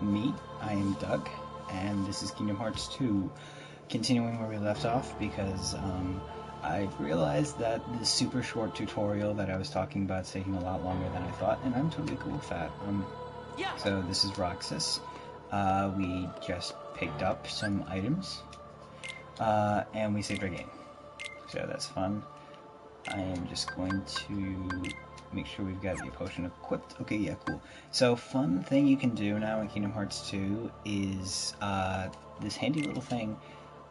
me. I am Doug, and this is Kingdom Hearts 2, continuing where we left off because I've realized that this super short tutorial that I was talking about is taking a lot longer than I thought, and I'm totally cool with that. So this is Roxas. We just picked up some items, and we saved our game. So that's fun. I am just going to make sure we've got the potion equipped. Okay, yeah, cool. So, fun thing you can do now in Kingdom Hearts 2 is this handy little thing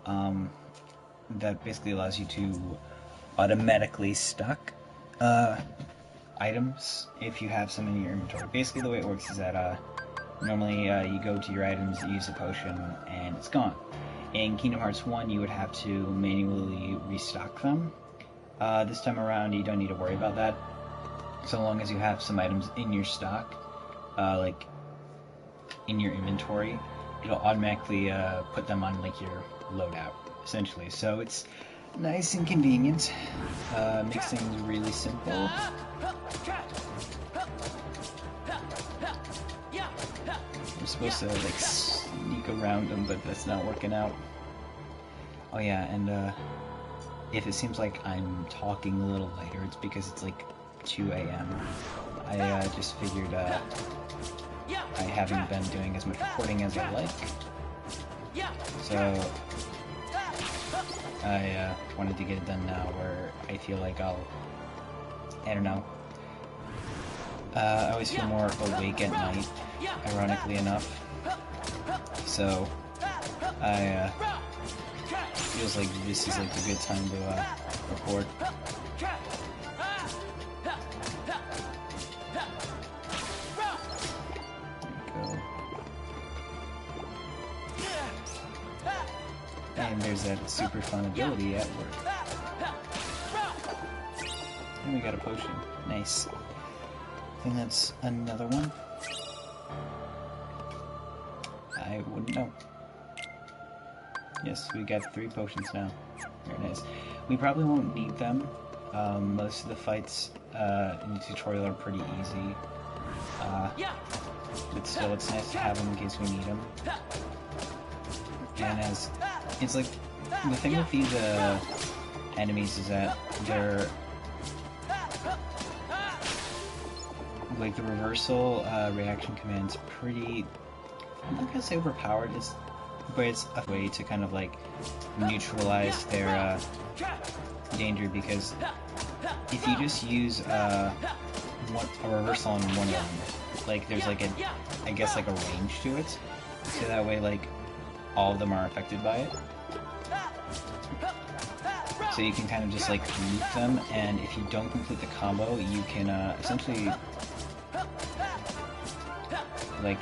that basically allows you to automatically stock items if you have some in your inventory. Basically, the way it works is that normally you go to your items, use a potion, and it's gone. In Kingdom Hearts 1, you would have to manually restock them. This time around, you don't need to worry about that. So long as you have some items in your stock, like in your inventory, it'll automatically put them on like your loadout, essentially. So it's nice and convenient. Makes things really simple. We're supposed to like sneak around them, but that's not working out. Oh yeah, and if it seems like I'm talking a little later, it's because it's like 2 a.m. I just figured I haven't been doing as much recording as I like, so I wanted to get it done now where I feel like I don't know, I always feel more awake at night, ironically enough, so feels like this is like a good time to record. And there's that super fun ability at work. And we got a potion. Nice. I think that's another one. I wouldn't know. Yes, we got 3 potions now. Very nice. We probably won't need them. Most of the fights in the tutorial are pretty easy. But still, it's nice to have them in case we need them. And as it's like, the thing with these enemies is that they're like the reversal reaction command's pretty, I'm not gonna say overpowered, but it's a way to kind of like neutralize their danger, because if you just use a reversal on one of them, like there's like I guess like a range to it, so that way like all of them are affected by it. So you can kind of just like loop them, and if you don't complete the combo, you can essentially like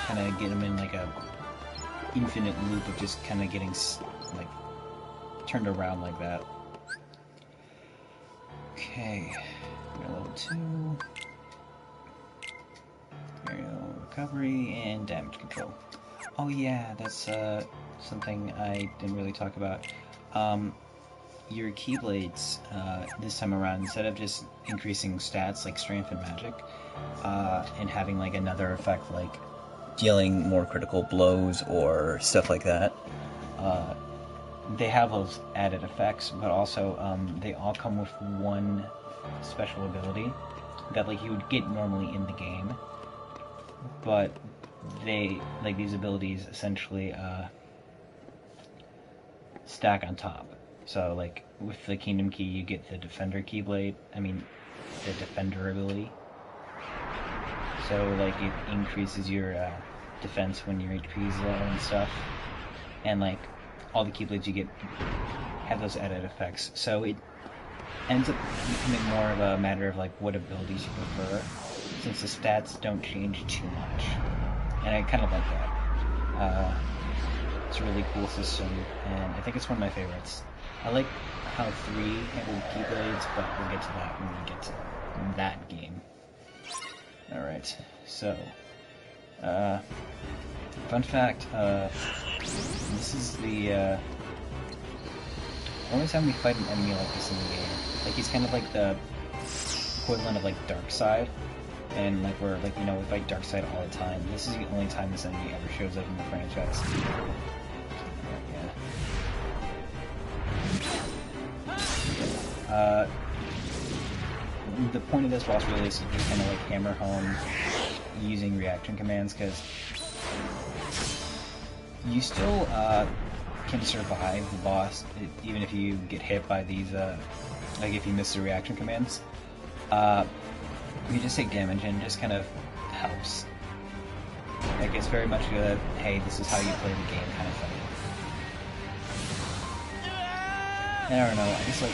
kind of get them in like a infinite loop of just kind of getting like turned around like that. Okay, level 2. There you go, recovery and damage control. Oh yeah, that's something I didn't really talk about. Your Keyblades, this time around, instead of just increasing stats like strength and magic, and having like another effect like dealing more critical blows or stuff like that, they have those added effects, but also they all come with one special ability that like you would get normally in the game, but they, like, these abilities essentially stack on top. So like with the Kingdom Key you get the Defender Keyblade, the Defender ability. So like it increases your defense when your HP is low and stuff. And like all the Keyblades you get have those added effects. So it ends up becoming more of a matter of like what abilities you prefer, since the stats don't change too much. And I kind of like that. It's a really cool system, and I think it's one of my favorites. I like how 3 handled Keyblades, but we'll get to that when we get to that game. Alright, so, fun fact, this is the only time we fight an enemy like this in the game. Like, he's kind of like the equivalent of like Darkseid, And like we're like, you know, we fight Darkseid all the time. This is the only time this enemy ever shows up in the franchise. Yeah. The point of this boss really is to just kind of like hammer home using reaction commands, because you still can survive the boss even if you get hit by these, like if you miss the reaction commands. You just take damage and it just kind of helps. Like it's very much a, hey, this is how you play the game kind of thing. And I don't know, I just like,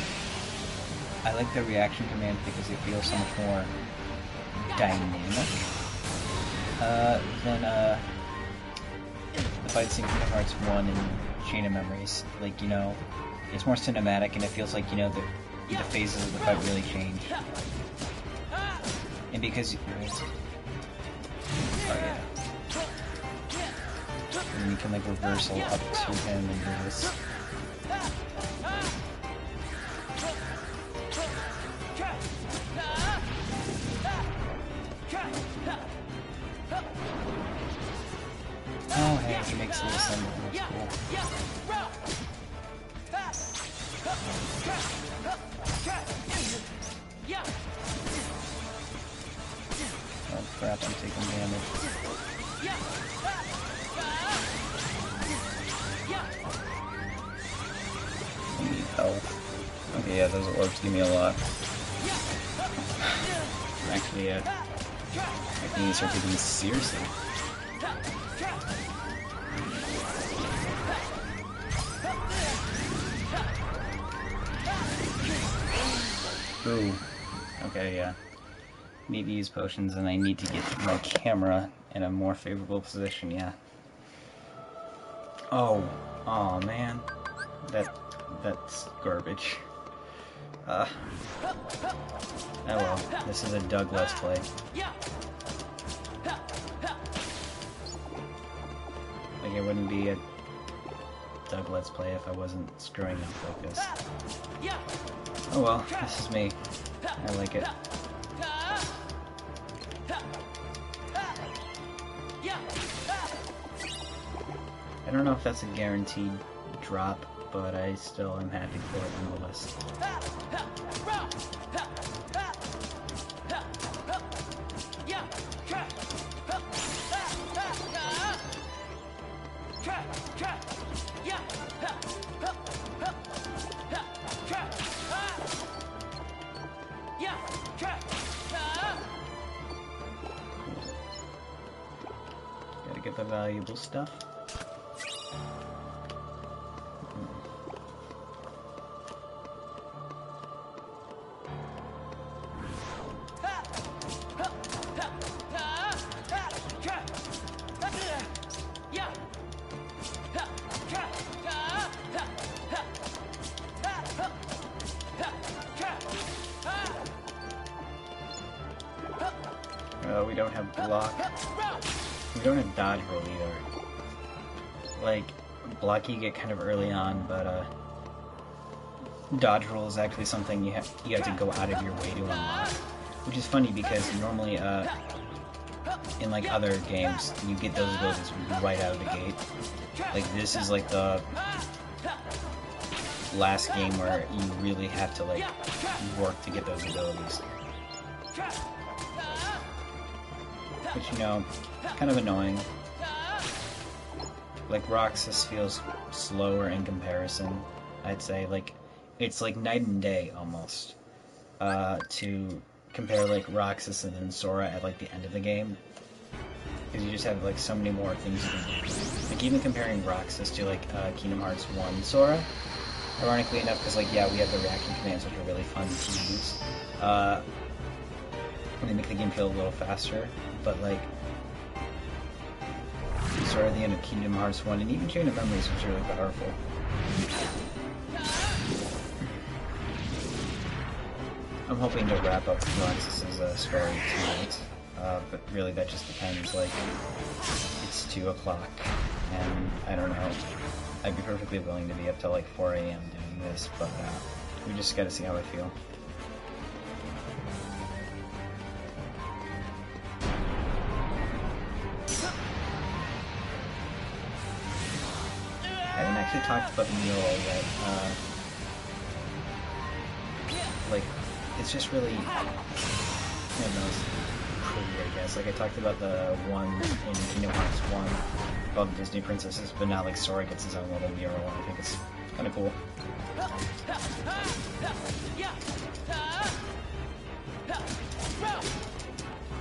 I like the reaction command because it feels so much more dynamic than the fight scene from Hearts 1 and Chain of Memories. Like, you know, it's more cinematic and it feels like, you know, the phases of the fight really change. And because oh yeah. And you can like reversal up to him and do this. Oh hey, he makes a little symbol, that's cool. Oh crap, I'm taking damage. I need health. Okay, yeah, those orbs give me a lot. Actually, I can even start taking this seriously. Ooh. Okay, yeah. Need to use potions, and I need to get my camera in a more favorable position, yeah. Oh. Oh man. That's garbage. Oh well. This is a Doug Let's Play. Like, it wouldn't be a Doug Let's Play if I wasn't screwing up like this. Oh well, this is me. I like it. I don't know if that's a guaranteed drop, but I still am happy for it nonetheless. Gotta get the valuable stuff. We don't have block. We don't have dodge roll either. Like, block you get kind of early on, but dodge roll is actually something you have to go out of your way to unlock. Which is funny because normally in like other games you get those abilities right out of the gate. Like this is like the last game where you really have to like work to get those abilities. Which, you know, kind of annoying. Like, Roxas feels slower in comparison, I'd say. Like, it's like night and day, almost, to compare, like, Roxas and then Sora at, like, the end of the game. Because you just have, like, so many more things to do. Like, even comparing Roxas to, like, Kingdom Hearts 1 Sora, ironically enough, because, like, yeah, we have the reaction commands, which are really fun to use. And they make the game feel a little faster, but like sort of the end of Kingdom Hearts 1 and even Chain of Memories was really powerful. I'm hoping to wrap up Roxas' story tonight, but really that just depends. Like, it's 2 o'clock, and I don't know. I'd be perfectly willing to be up till like 4 AM doing this, but we just gotta see how I feel. actually talked about the mural yet. Like, it's just really, I don't know, it's pretty, I guess. Like, I talked about the one in Kingdom Hearts 1 about Disney princesses, but now, like, Sora gets his own little mural, and I think it's kind of cool.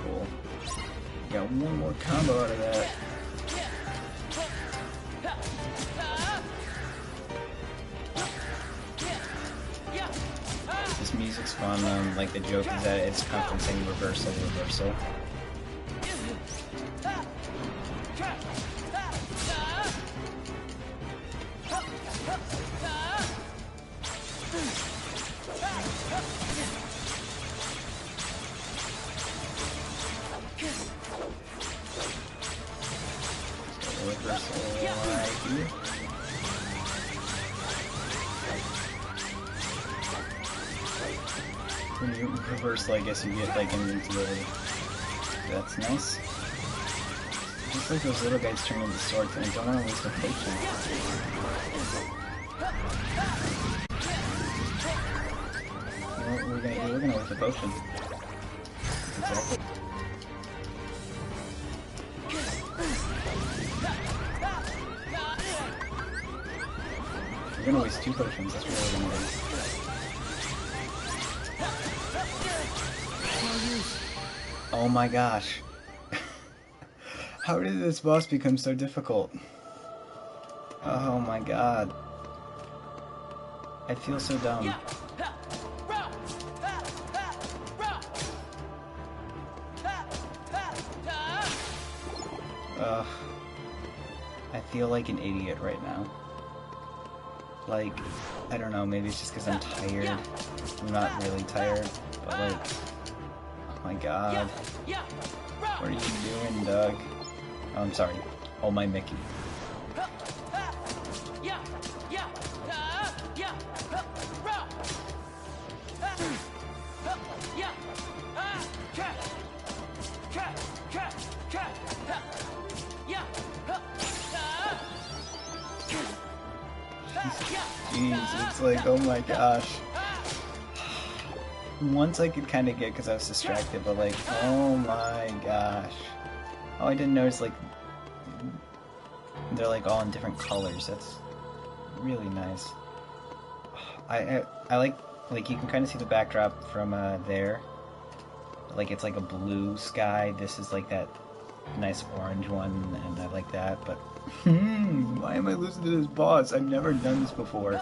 Cool. Got one more combo out of that. This music's fun. Like, the joke is that it's conferencing reversal, reversal. When you reversal, I guess you get like invincibility. That's nice. Just like those little guys turn into swords, and I don't want to waste a potion. You know what we're gonna do? We're gonna waste a potion. Exactly. We're gonna waste 2 potions. That's what we're gonna do. Oh my gosh. How did this boss become so difficult? Oh my god. I feel so dumb. Ugh. I feel like an idiot right now. Like, I don't know, maybe it's just because I'm tired. I'm not really tired, but like, oh my god. What are you doing, Doug? Oh, I'm sorry. Oh, my Mickey. Jeez, it's like, oh my gosh. Once I could kind of get because I was distracted, but like, oh my gosh. Oh, I didn't notice, like, they're like all in different colors. That's really nice. I like you can kind of see the backdrop from there. Like, it's like a blue sky. This is like that nice orange one, and I like that, but why am I losing to this boss? I've never done this before.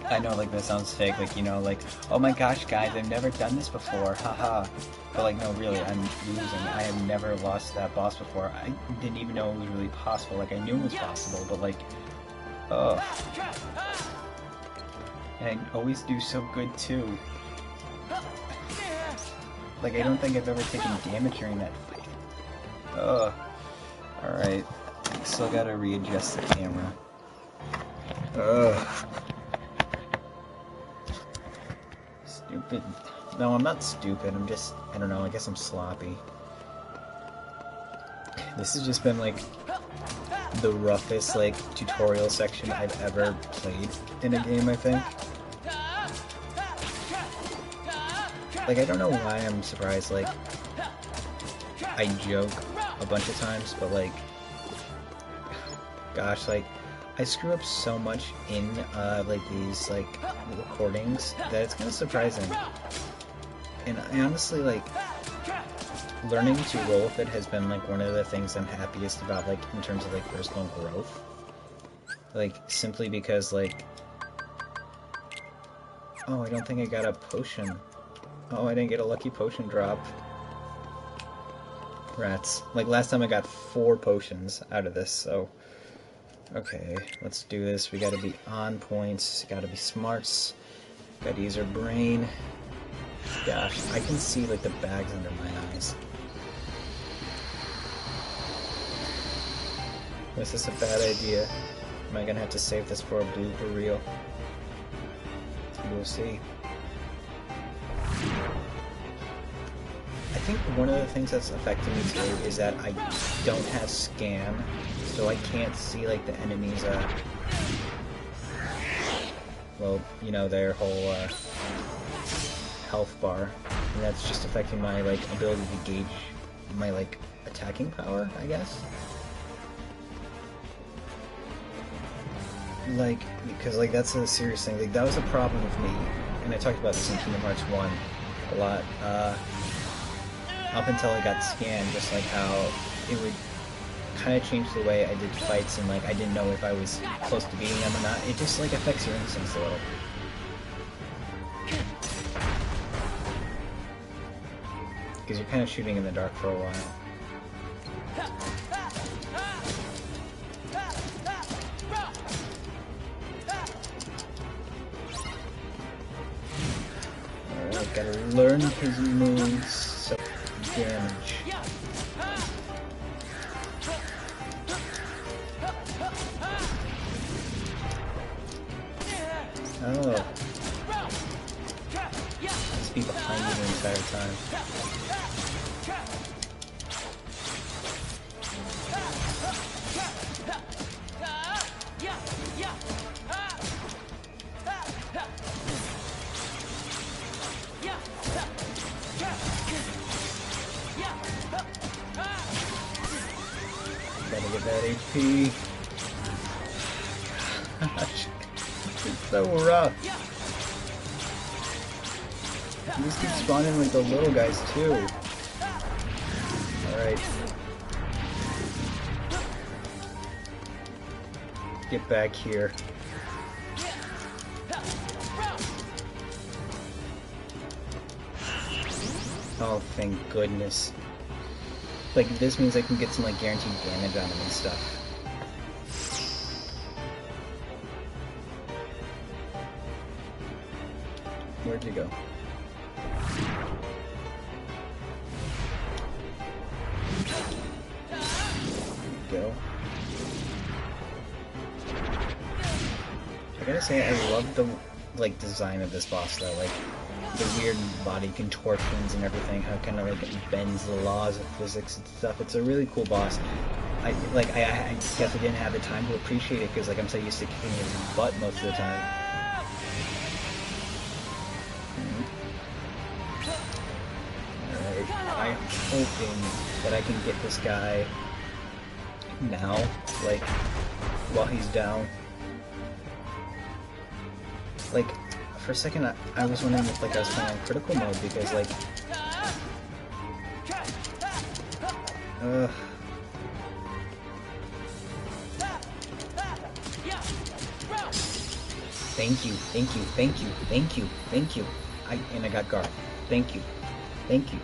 I know, like, that sounds fake, like, you know, like, oh my gosh, guys, I've never done this before, haha. But, like, no, really, I'm losing. I have never lost that boss before. I didn't even know it was really possible. Like, I knew it was possible, but, like, ugh. And I always do so good, too. Like, I don't think I've ever taken damage during that fight. Ugh. Alright. Still gotta readjust the camera. Ugh. Stupid. No, I'm not stupid. I'm just, I don't know, I guess I'm sloppy. This has just been, like, the roughest, like, tutorial section I've ever played in a game, I think. Like, I don't know why I'm surprised, like, I joke a bunch of times, but, like, gosh, like, I screw up so much in, like, these, like, recordings that it's kind of surprising. And I honestly, like, learning to roll with it has been, like, one of the things I'm happiest about, like, in terms of, like, personal growth. Like, simply because, like, oh, I don't think I got a potion. Oh, I didn't get a lucky potion drop. Rats. Like, last time I got 4 potions out of this, so... Okay, let's do this. We gotta be on points, gotta be smarts, gotta use our brain. Gosh, I can see, like, the bags under my eyes. Was this a bad idea? Am I gonna have to save this for a blooper reel? We'll see. I think one of the things that's affecting me too is that I don't have scan so I can't see like the enemies. Well, you know, their whole health bar, and that's just affecting my like ability to gauge my like attacking power, I guess. Like, because like that's a serious thing. Like that was a problem with me, and I talked about this in Kingdom Hearts 1 a lot. Up until I got scanned, just like how it would kind of change the way I did fights, and like I didn't know if I was close to beating them or not. It just like affects your instincts a little. Because you're kind of shooting in the dark for a while. Alright, gotta learn his moves, so damage. Oh. Let's be behind you the entire time. Gotta get that HP. Gosh, it's so rough. You just keep spawning with the little guys too. Alright. Get back here. Oh, thank goodness. Like, this means I can get some, like, guaranteed damage on him and stuff. Where'd you go? Go. I gotta say, I love the, like, design of this boss, though. Like, the weird body contortions and everything, how it kind of like bends the laws of physics and stuff. It's a really cool boss. I guess I didn't have the time to appreciate it because like I'm so used to kicking his butt most of the time. Alright, I'm hoping that I can get this guy now, like while he's down. Like, for a second, I was wondering if like I was playing on critical mode because like, thank you, thank you, thank you, thank you, thank you. And I got guard. Thank you, thank you.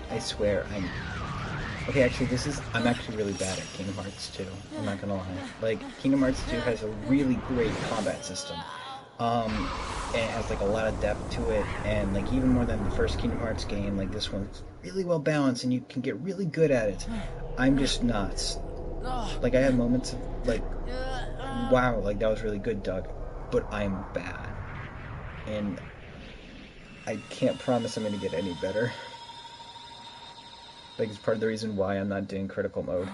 I swear, okay, actually, I'm actually really bad at Kingdom Hearts 2, I'm not gonna lie. Like, Kingdom Hearts 2 has a really great combat system. And it has, like, a lot of depth to it, and, like, even more than the first Kingdom Hearts game, like, this one's really well balanced, and you can get really good at it. I'm just not. Like, I had moments of, like, wow, like, that was really good, Doug, but I'm bad. And I can't promise I'm gonna get any better. Like, it's part of the reason why I'm not doing critical mode.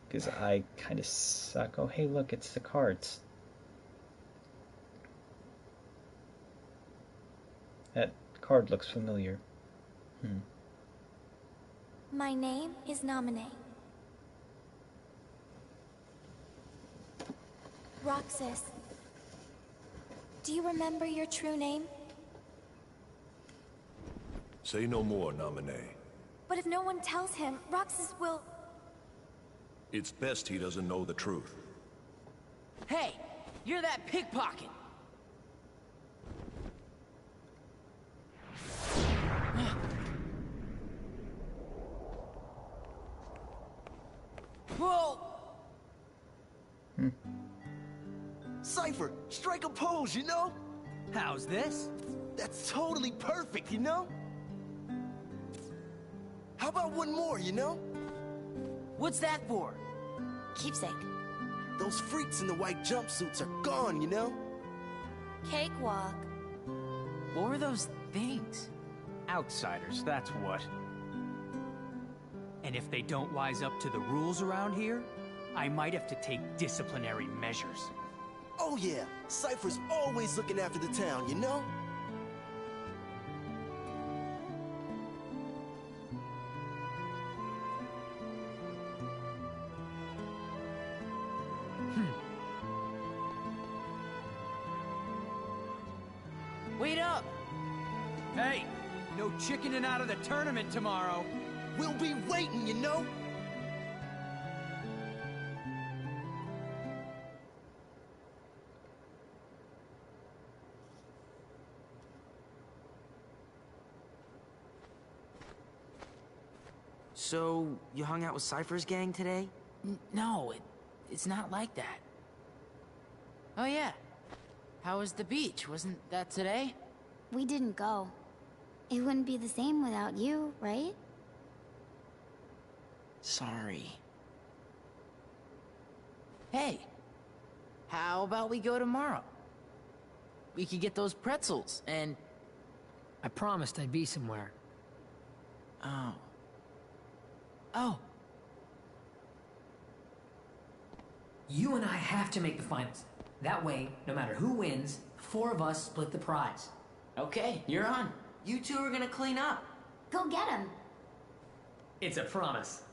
Because I kind of suck. Oh, hey, look, it's the cards. That card looks familiar. My name is Naminé. Roxas. Do you remember your true name? Say no more, Naminé. But if no one tells him, Roxas will... It's best he doesn't know the truth. Hey! You're that pickpocket! Whoa! Cypher, strike a pose, you know? How's this? That's totally perfect, you know? How about one more, you know? What's that for? Keepsake. Those freaks in the white jumpsuits are gone, you know? Cakewalk. What were those things? Outsiders, that's what. And if they don't wise up to the rules around here, I might have to take disciplinary measures. Oh yeah, Cypher's always looking after the town, you know? Wait up! Hey, no chickening out of the tournament tomorrow. We'll be waiting, you know? So, you hung out with Cypher's gang today? No, it's not like that. Oh yeah. How was the beach? Wasn't that today? We didn't go. It wouldn't be the same without you, right? Sorry. Hey, how about we go tomorrow? We could get those pretzels and... I promised I'd be somewhere. Oh. Oh. You and I have to make the finals. That way, no matter who wins, 4 of us split the prize. Okay, you're on. You two are gonna clean up. Go get him. It's a promise.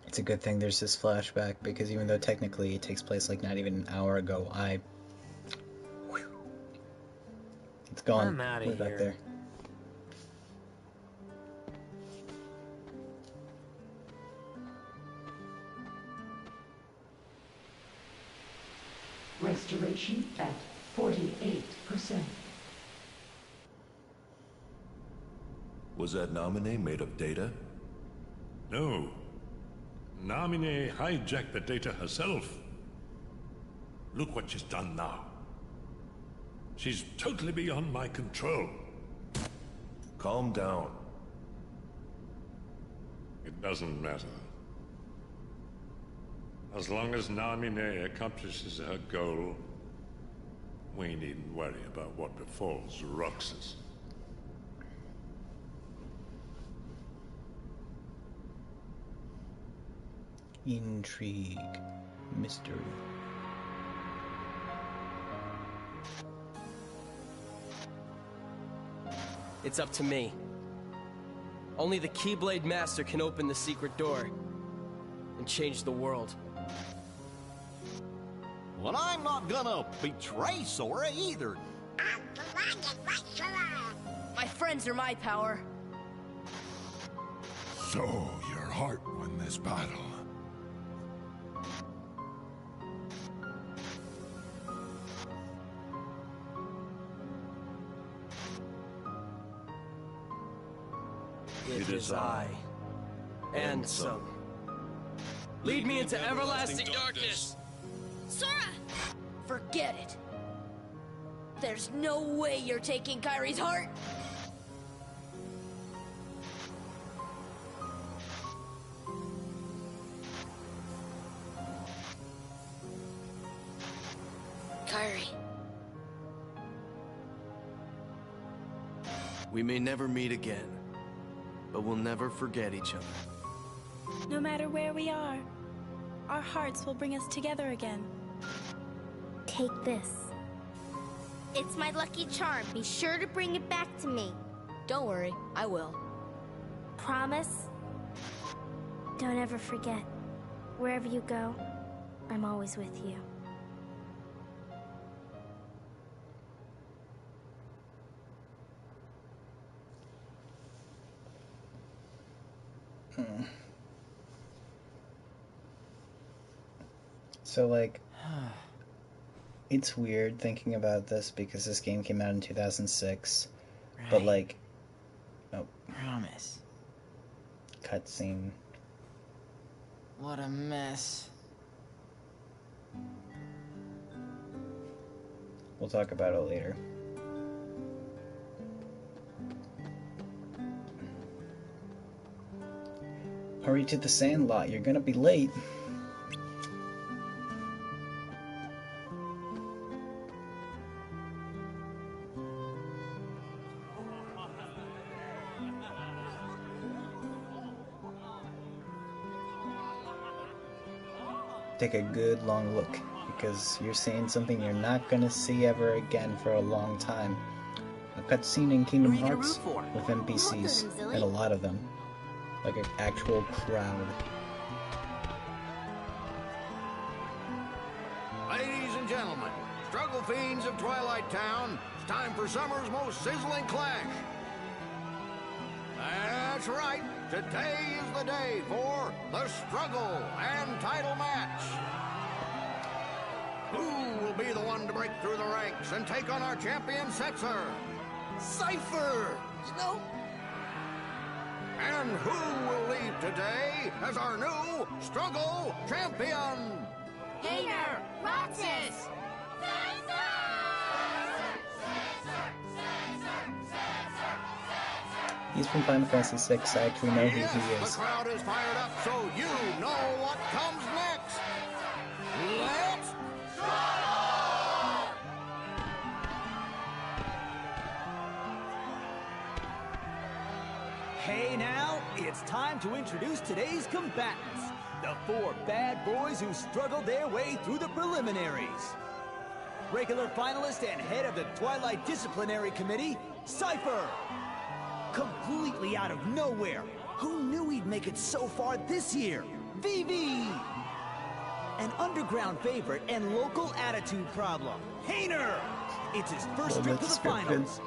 It's a good thing there's this flashback, because even though technically it takes place like not even an hour ago, it's gone. I'm outta Way back here. there. Restoration at 48%. Was that nominee made of data? No. Namine hijacked the data herself. Look what she's done now. She's totally beyond my control. Calm down. It doesn't matter. As long as Namine accomplishes her goal, we needn't worry about what befalls Roxas. Intrigue. Mystery. It's up to me. Only the Keyblade Master can open the secret door and change the world. Well, I'm not gonna betray Sora either. My friends are my power. So, your heart won this battle. It is I, and some. Lead me into everlasting darkness! Sora! Forget it. There's no way you're taking Kyrie's heart. Kyrie. We may never meet again, but we'll never forget each other. No matter where we are, our hearts will bring us together again. Take this. It's my lucky charm. Be sure to bring it back to me. Don't worry, I will. Promise? Don't ever forget. Wherever you go, I'm always with you. So, like, it's weird thinking about this because this game came out in 2006, but, like, oh. Promise. Cutscene. What a mess. We'll talk about it later. Hurry to the Sandlot, you're gonna be late. take a good long look, because you're seeing something you're not gonna see ever again for a long time. A cutscene in Kingdom Hearts with NPCs, and a lot of them. Like an actual crowd. Ladies and gentlemen, struggle fiends of Twilight Town, it's time for summer's most sizzling clash. That's right, today is the day for the struggle and title match. Who will be the one to break through the ranks and take on our champion, Setzer? Cypher! You know? And who will leave today as our new struggle champion? Hater! Roxas! He's from Final Fantasy VI, I actually know who Yes, he the is. crowd is fired up, so you know what comes next. Let's Hey now, it's time to introduce today's combatants. The 4 bad boys who struggled their way through the preliminaries. Regular finalist and head of the Twilight Disciplinary Committee, Cypher. Completely out of nowhere. Who knew he'd make it so far this year? Vivi! An underground favorite and local attitude problem, Hayner! It's his first trip to the finals.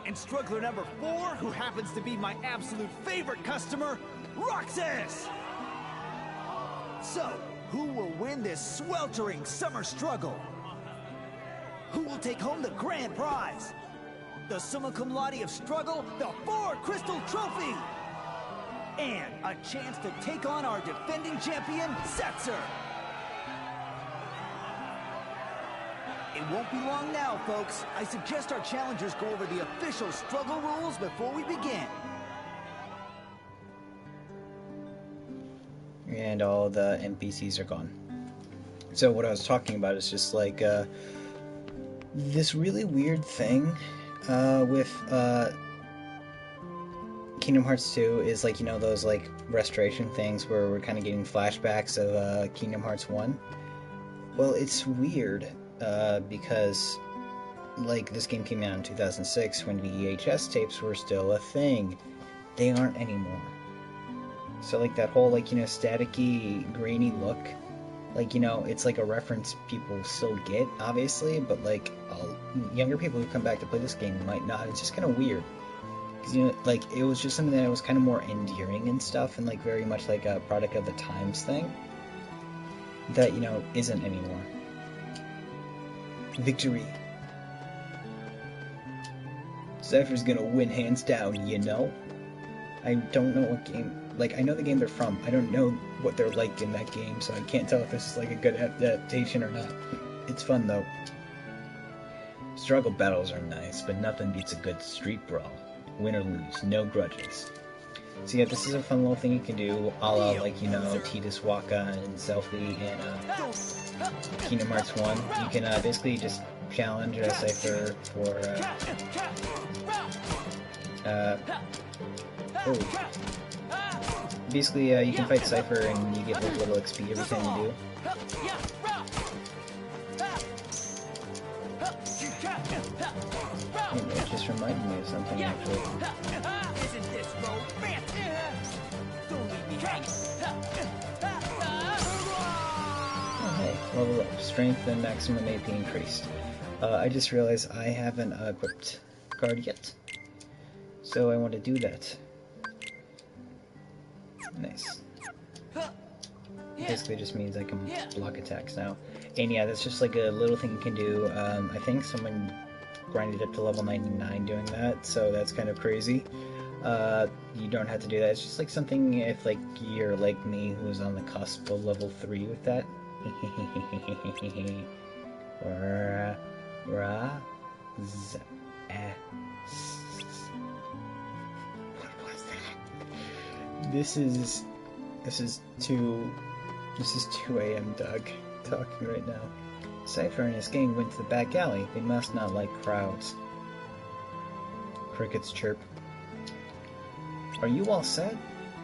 And struggler number 4, who happens to be my absolute favorite customer, Roxas! So, who will win this sweltering summer struggle? Who will take home the grand prize? The summa cum laude of struggle, the 4 crystal trophy! And a chance to take on our defending champion, Setzer! It won't be long now, folks. I suggest our challengers go over the official struggle rules before we begin. And all the NPCs are gone. So what I was talking about is just like this really weird thing with Kingdom Hearts 2 is like, you know, those like restoration things where we're kind of getting flashbacks of Kingdom Hearts 1. Well, it's weird because like this game came out in 2006 when VHS tapes were still a thing. They aren't anymore. So like that whole like, you know, staticky, grainy look, like, you know, it's like a reference people still get, obviously, but like younger people who come back to play this game might not. It's just kind of weird. Because, you know, like, it was just something that was kind of more endearing and stuff, and like very much like a product of the times thing that, you know, isn't anymore. Victory. Cypher's gonna win hands down, you know? I don't know what game... Like, I know the game they're from. I don't know what they're like in that game, so I can't tell if this is like a good adaptation or not. It's fun, though. Struggle battles are nice, but nothing beats a good street brawl. Win or lose, no grudges. So yeah, this is a fun little thing you can do, a la, like, you know, Tidus Waka and Selfie and Kingdom Hearts 1. You can basically just challenge a Cypher for, basically, you can fight Cypher and you get like little XP every time you do. It just reminded me of something, actually. Isn't this romantic? Don't leave me hanging. Oh, hey, level up. Strength and maximum AP increased. I just realized I haven't equipped guard yet. So I want to do that. Nice. Basically just means I can block attacks now. And yeah, that's just like a little thing you can do. I think someone grinded up to level 99 doing that, so that's kind of crazy. You don't have to do that. It's just like something if like you're like me who's on the cusp of level 3 with that. What was that? This is 2 a.m. Doug talking right now. Cypher and his gang went to the back alley. They must not like crowds. Crickets chirp. Are you all set?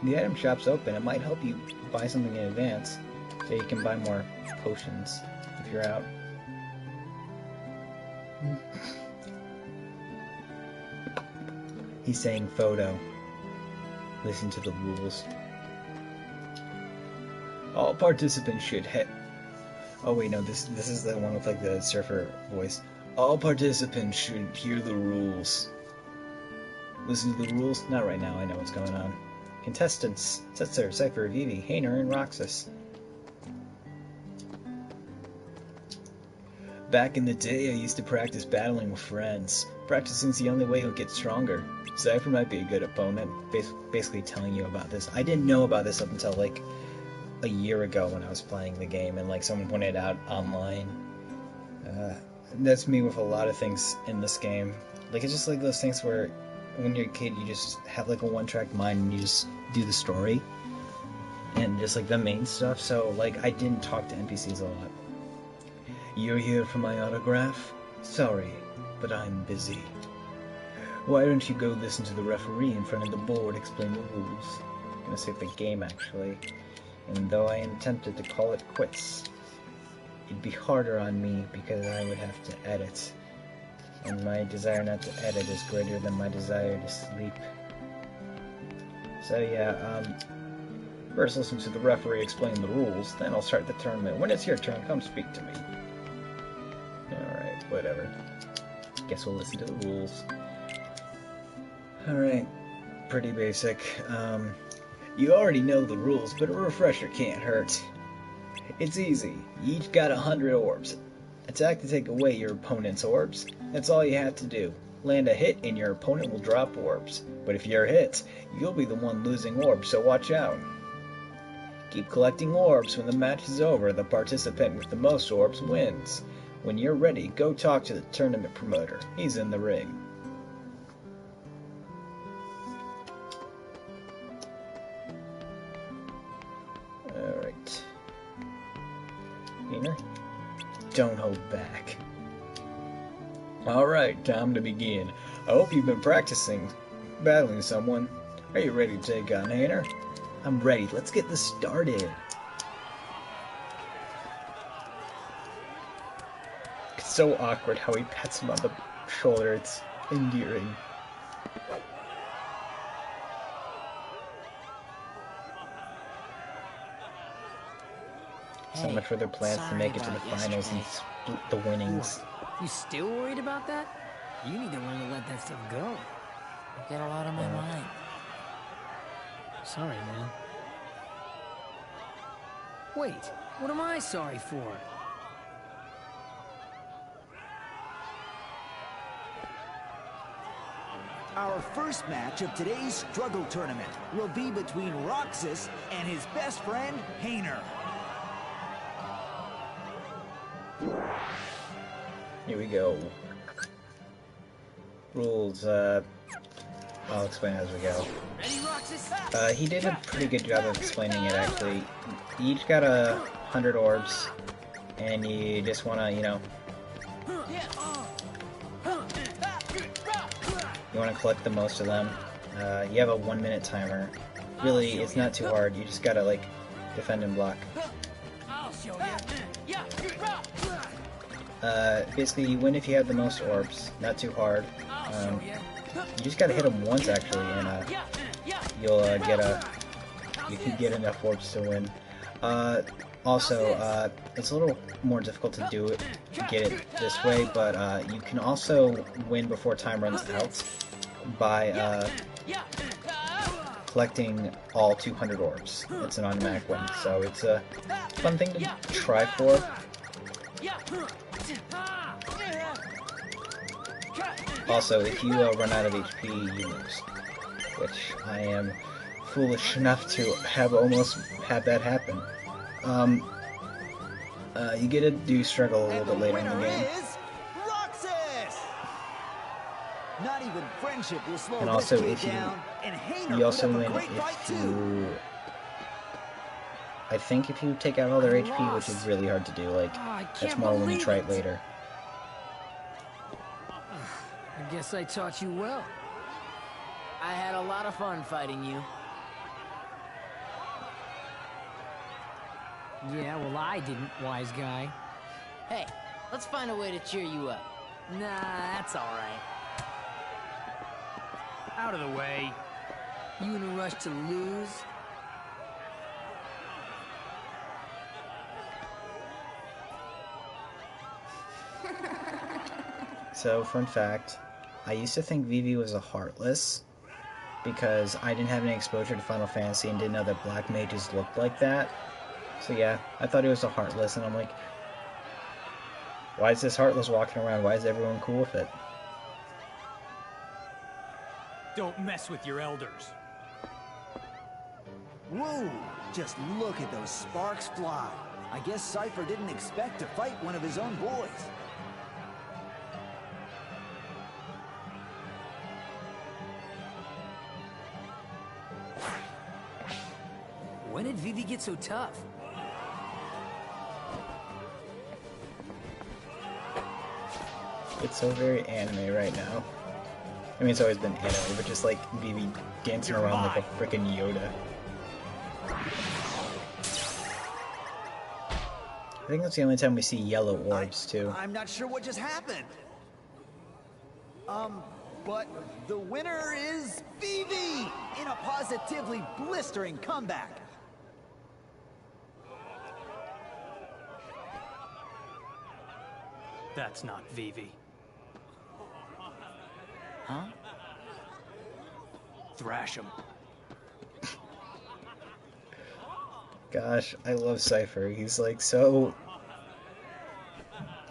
The item shop's open. It might help you buy something in advance, so you can buy more potions if you're out. He's saying photo. Listen to the rules. All participants should head... Oh wait, no, this is the one with like the surfer voice. All participants should hear the rules. Listen to the rules? Not right now, I know what's going on. Contestants, Setzer, Cypher, Vivi, Hainer, and Roxas. Back in the day, I used to practice battling with friends. Practicing's the only way you'll get stronger. Cypher might be a good opponent. Basically telling you about this. I didn't know about this up until like a year ago when I was playing the game, and like someone pointed it out online. That's me with a lot of things in this game. Like, it's just like those things where when you're a kid you just have like a one-track mind and you just do the story and just like the main stuff. So like I didn't talk to NPCs a lot. You're here for my autograph? Sorry, but I'm busy. Why don't you go listen to the referee in front of the board explain the rules? I'm gonna save the game actually. And though I am tempted to call it quits, it'd be harder on me because I would have to edit. And my desire not to edit is greater than my desire to sleep. So yeah, first listen to the referee explain the rules, then I'll start the tournament. When it's your turn, come speak to me. Alright, whatever. Guess we'll listen to the rules. Alright, pretty basic. You already know the rules, but a refresher can't hurt. It's easy. You each got 100 orbs. Attack to take away your opponent's orbs. That's all you have to do. Land a hit and your opponent will drop orbs. But if you're hit, you'll be the one losing orbs, so watch out. Keep collecting orbs. When the match is over, the participant with the most orbs wins. When you're ready, go talk to the tournament promoter. He's in the ring. Alright. Hainer? Don't hold back. Alright, time to begin. I hope you've been practicing battling someone. Are you ready to take on Hainer? I'm ready. Let's get this started. It's so awkward how he pats him on the shoulder. It's endearing. So much for their plans to make it to the finals and split the winnings. What? You still worried about that? You need to learn to let that stuff go. I get a lot on my mind. Sorry, man. Wait, what am I sorry for? Our first match of today's Struggle Tournament will be between Roxas and his best friend, Hainer. Here we go. Rules, I'll explain as we go. He did a pretty good job of explaining it, actually. You each got 100 orbs, and you just wanna, you know... You wanna collect the most of them. You have a 1-minute timer. Really, it's not too hard. You just gotta, like, defend and block. Basically, you win if you have the most orbs. Not too hard. You just gotta hit them once, actually, and you'll you can get enough orbs to win. Also, it's a little more difficult to do it, get it this way, but you can also win before time runs out by collecting all 200 orbs. It's an automatic win, so it's a fun thing to try for. Also, if you run out of HP, you lose, which I am foolish enough to have almost had that happen. You get to do struggle a little bit later in the game. Not even friendship will slow And also, this if kid down, and Hainer you also put up win a great fight if too. you... I think if you take out all their HP, which is really hard to do, like, that's more when you try it later. I guess I taught you well. I had a lot of fun fighting you. Yeah, well, I didn't, wise guy. Hey, let's find a way to cheer you up. Nah, that's alright. Out of the way. You in a rush to lose? So, fun fact, I used to think Vivi was a Heartless because I didn't have any exposure to Final Fantasy and didn't know that black mages looked like that. So yeah, I thought it was a Heartless, and I'm like, why is this Heartless walking around? Why is everyone cool with it? Don't mess with your elders. Whoa! Just look at those sparks fly. I guess Cypher didn't expect to fight one of his own boys. When did Vivi get so tough? It's so very anime right now. I mean, it's always been anime, but just like Vivi dancing around like a freaking Yoda. I think that's the only time we see yellow orbs, too. I'm not sure what just happened. But the winner is Vivi in a positively blistering comeback. That's not Vivi. Huh? Thrash him. Gosh, I love Cypher. He's like so...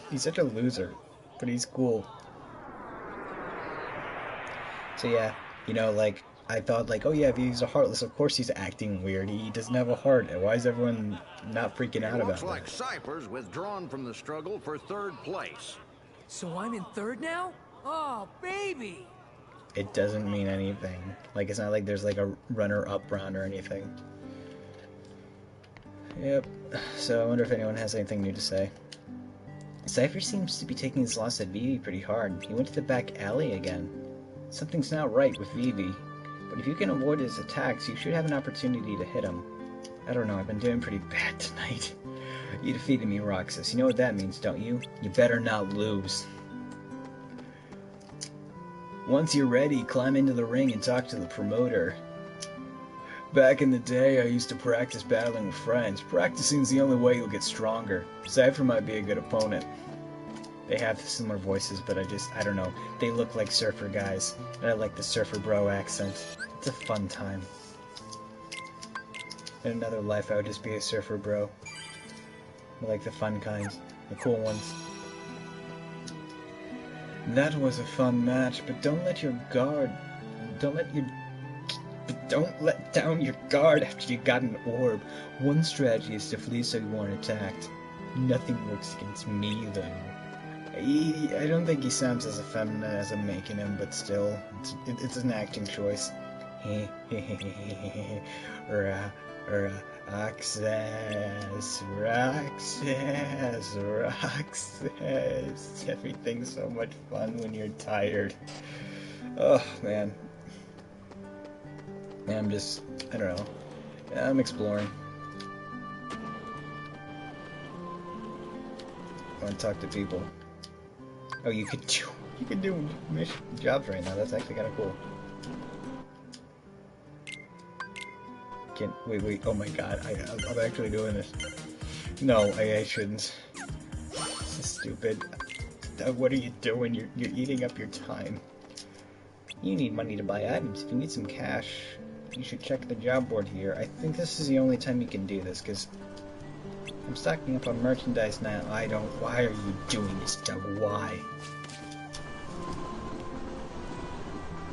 He's such a loser, but he's cool. So yeah, you know, like, I thought like, oh yeah, if he's a Heartless, of course he's acting weird. He doesn't have a heart. Why is everyone not freaking out about Looks that? like Cypher's withdrawn from the struggle for third place. So I'm in third now? Oh, baby! It doesn't mean anything. Like, it's not like there's like a runner-up round or anything. Yep. So I wonder if anyone has anything new to say. Cypher seems to be taking his loss at Vivi pretty hard. He went to the back alley again. Something's not right with Vivi. But if you can avoid his attacks, you should have an opportunity to hit him. I don't know, I've been doing pretty bad tonight. You defeated me, Roxas. You know what that means, don't you? You better not lose. Once you're ready, climb into the ring and talk to the promoter. Back in the day, I used to practice battling with friends. Practicing's the only way you'll get stronger. Cypher might be a good opponent. They have similar voices, but I don't know. They look like surfer guys, and I like the surfer bro accent. It's a fun time. In another life, I would just be a surfer bro. I like the fun kinds, the cool ones. That was a fun match, but don't let down your guard after you got an orb. One strategy is to flee so you aren't attacked. Nothing works against me, though. I don't think he sounds as effeminate as I'm making him, but still, it's an acting choice. Roxas. Everything's so much fun when you're tired. Oh, man. I don't know. I'm exploring. I want to talk to people. Oh, you could do mission jobs right now. That's actually kind of cool. Wait. Oh my god, I'm actually doing this. No, I shouldn't. This is stupid. What are you doing? You're eating up your time. You need money to buy items. If you need some cash, you should check the job board here. I think this is the only time you can do this, because I'm stocking up on merchandise now. Why are you doing this, Doug? Why?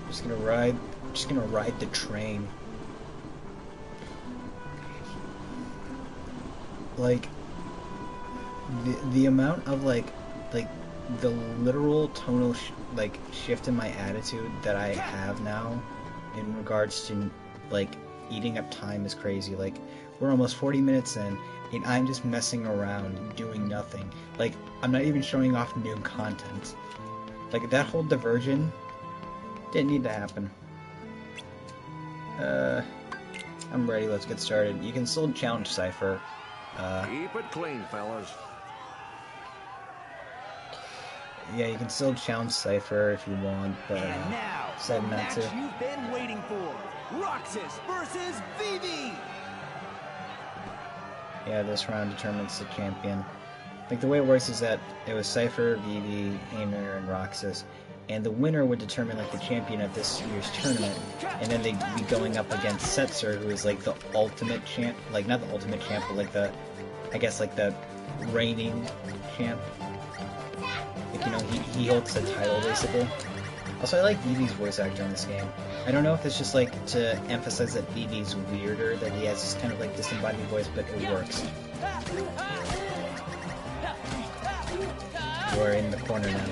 I'm just gonna ride the train. Like, the amount of, like, the literal tonal, shift in my attitude that I have now in regards to, like, eating up time is crazy. Like, we're almost 40 minutes in, and I'm just messing around, doing nothing. Like, I'm not even showing off new content. Like, that whole diversion didn't need to happen. I'm ready, let's get started. You can still challenge Cypher. Keep it clean, fellas. Yeah, you can still challenge Cypher if you want, but And now, the decided not match to. you've been waiting for. Roxas versus Vivi! Yeah, this round determines the champion. Like, the way it works is that it was Cypher, Vivi, Aimer, and Roxas, and the winner would determine, like, the champion at this year's tournament, and then they'd be going up against Setzer, who is, like, the ultimate champ, like, not the ultimate champ, but, like, the, I guess, like, the reigning champ. Like, you know, he holds the title, basically. Also, I like Vivi's voice actor in this game. I don't know if it's just, like, to emphasize that Vivi's weirder, that he has this kind of, like, disembodied voice, but it works. We're in the corner now.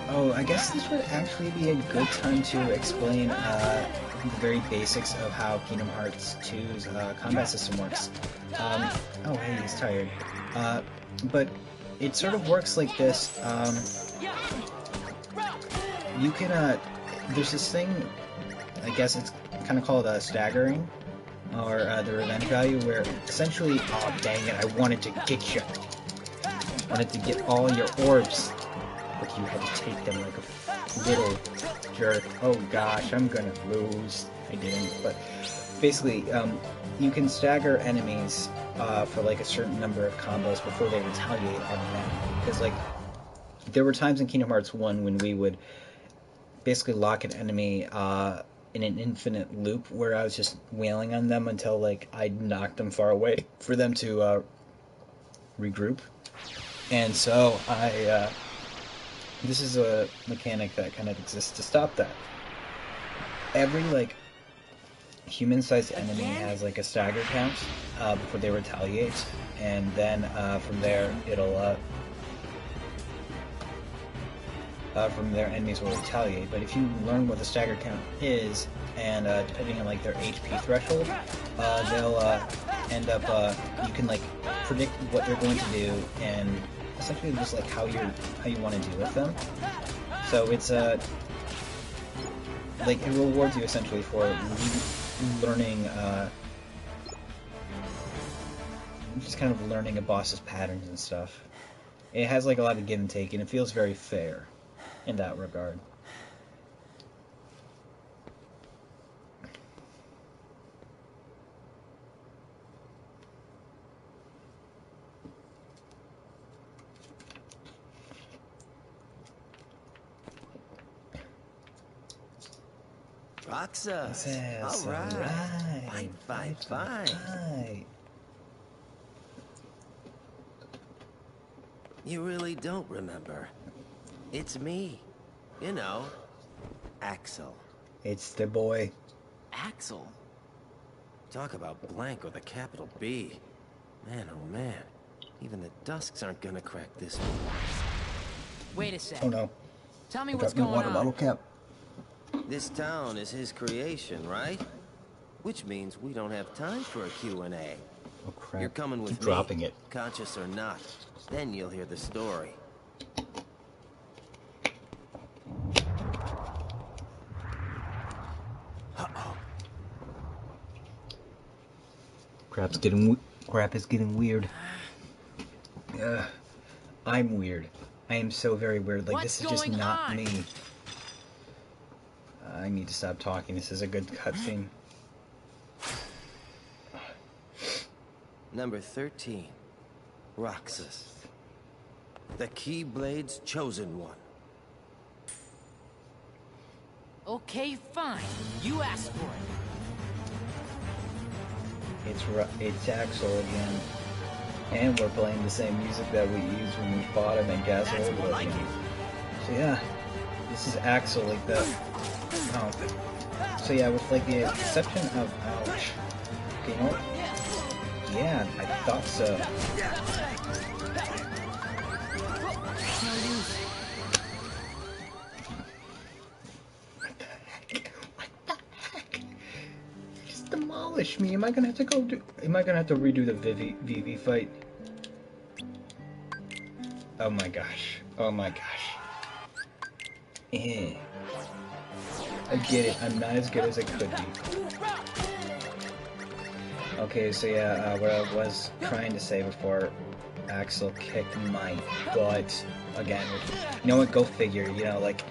Oh, I guess this would actually be a good time to explain the very basics of how Kingdom Hearts 2's combat system works. Oh, hey, he's tired. But it sort of works like this. You can, there's this thing, I guess it's kind of called staggering, or the revenge value, where essentially, oh dang it, I wanted to get you. I wanted to get all your orbs, but you had to take them like a little jerk. Oh gosh, I'm gonna lose. I didn't, but basically, you can stagger enemies for like a certain number of combos before they retaliate automatically. Because like, there were times in Kingdom Hearts 1 when we would basically lock an enemy in an infinite loop where I was just wailing on them until like I knocked them far away for them to regroup. And so this is a mechanic that kind of exists to stop that. Every like human-sized enemy has like a stagger count before they retaliate, and then from there it'll from there enemies will retaliate. But if you learn what the stagger count is, and depending on like their HP threshold, they'll end up you can like predict what they're going to do, and essentially just like how you want to deal with them. So it's like it rewards you essentially for learning just kind of learning a boss's patterns and stuff. It has like a lot of give and take, and it feels very fair in that regard. Roxas. All right. Fine. You really don't remember. It's me. You know, Axel. It's the boy. Axel? Talk about blank with a capital B. Man, oh man. Even the Dusks aren't gonna crack this one. Wait a sec. Oh no. Tell me what's going on. Bottle cap. This town is his creation, right? Which means we don't have time for a Q&A. Oh crap. You're coming with Keep me, dropping it. conscious or not. Then you'll hear the story. Uh-oh. Crap is getting weird. I'm weird. I am so very weird. Like, this is just not me. I need to stop talking. This is a good cutscene. Number 13. Roxas. The Keyblade's chosen one. Okay, fine. You asked for it. It's Axel again. And we're playing the same music that we used when we fought him in Castle. That's more like it. So yeah, this is Axel, like the... Oh. So yeah, with like the exception of... Ouch. Okay, you know what? Yeah, I thought so. What the heck? Just demolish me. Am I gonna have to redo the Vivi fight? Oh my gosh. Oh my gosh. I get it. I'm not as good as I could be. Okay, so yeah, what I was trying to say before, Axel kicked my butt again. You know what? Go figure. You know, like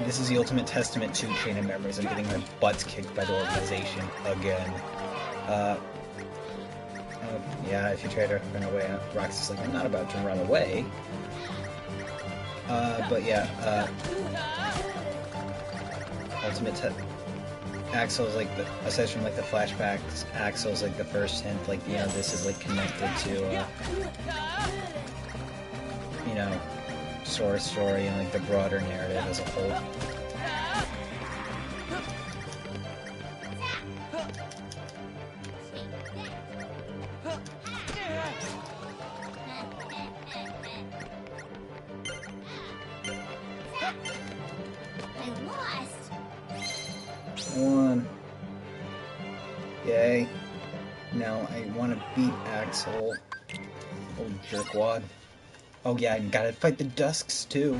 this is the ultimate testament to Chain of Memories. I'm getting my butts kicked by the organization again. Yeah, if you try to run away, Roxas is like, I'm not about to run away. But yeah, ultimate Axel's like aside from like the flashbacks, Axel's like the first hint, like, you know, this is like connected to you know, Sora's story and like the broader narrative as a whole. One. Yay. Now I want to beat Axel. Old jerkwad. Oh yeah, I gotta fight the Dusks too.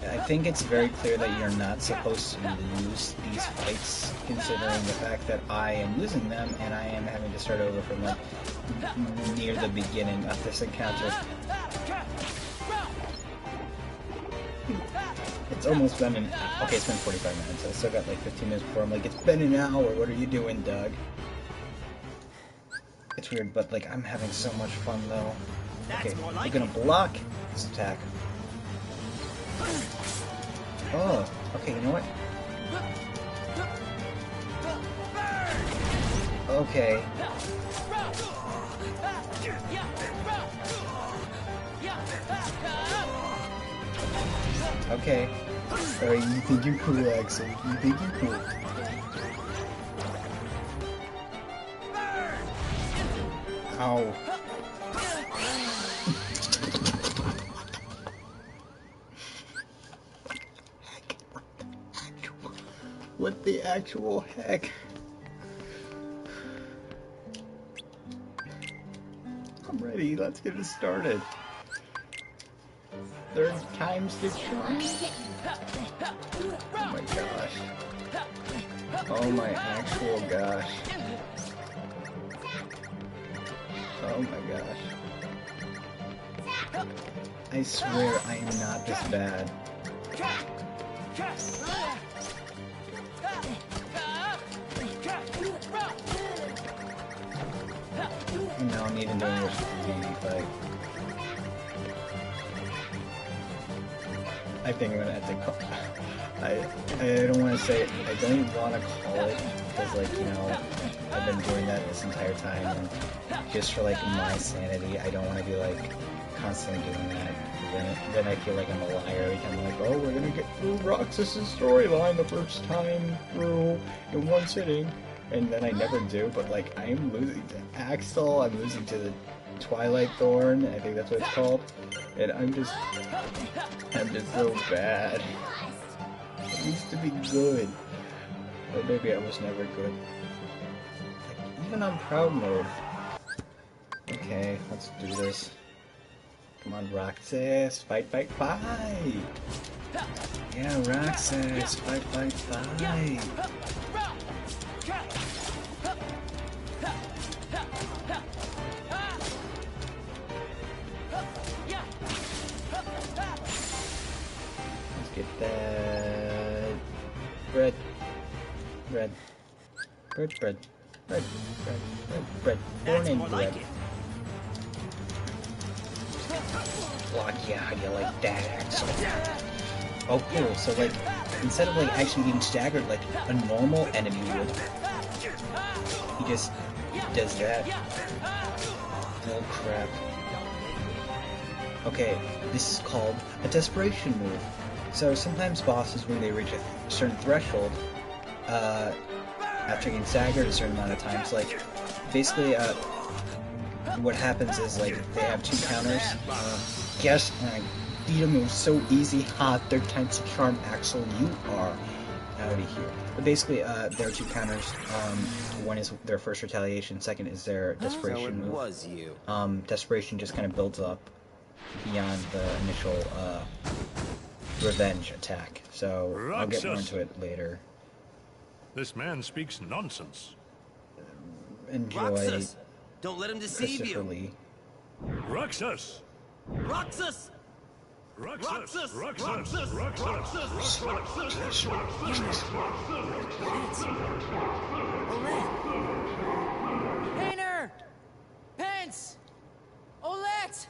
I think it's very clear that you're not supposed to lose these fights, considering the fact that I am losing them and I am having to start over from like near the beginning of this encounter. It's almost been okay, it's been 45 minutes. I still got like 15 minutes before I'm like, it's been an hour, what are you doing, Doug? It's weird, but like, I'm having so much fun though. Okay, I'm gonna block this attack. Oh, okay, you know what? Okay. Okay. Alright, you think you're cool, Axel. You think you're cool. Ow. What the actual heck? I'm ready, let's get it started. Third time's the charm. Oh my gosh. Oh my actual gosh. Oh my gosh. I swear I am not this bad. And now I'm even doing this BB fight. I think I'm gonna have to call. I don't want to say it. I don't even want to call it because, like, you know, I've been doing that this entire time, and just for like my sanity, I don't want to be like constantly doing that. Then I feel like I'm a liar every time I'm like, oh, we're gonna get through Roxas' storyline the first time through in one sitting, and then I never do. But like, I'm losing to Axel, I'm losing to the Twilight Thorn, I think that's what it's called, and I'm just so bad. I used to be good, or maybe I was never good. Like, even on proud mode. Okay, let's do this. Come on, Roxas, fight, fight, fight! Yeah, Roxas, fight, fight, fight! Get that bread. Bread. Bread, bread. Bread, bread, bread, bread. Born in bread. Oh yeah, you like that, Axel. Oh cool, so like, instead of like actually getting staggered like a normal enemy would, he just does that. Oh crap. Okay, this is called a desperation move. So sometimes bosses, when they reach a certain threshold, after getting staggered a certain amount of times, like, basically, what happens is, like, they have two counters. Yes, and I beat him, it was so easy. Ha, third time's the charm, Axel, you are out of here. But basically, there are two counters. One is their first retaliation, second is their desperation move. Was you. Desperation just kind of builds up beyond the initial, revenge attack, so I'll get more into it later. This man speaks nonsense. Enjoy Roxas! Don't let him deceive Christopher you! Lee. Roxas! Roxas! Roxas! Roxas! Roxas! Roxas! Painter! Pence! Olette!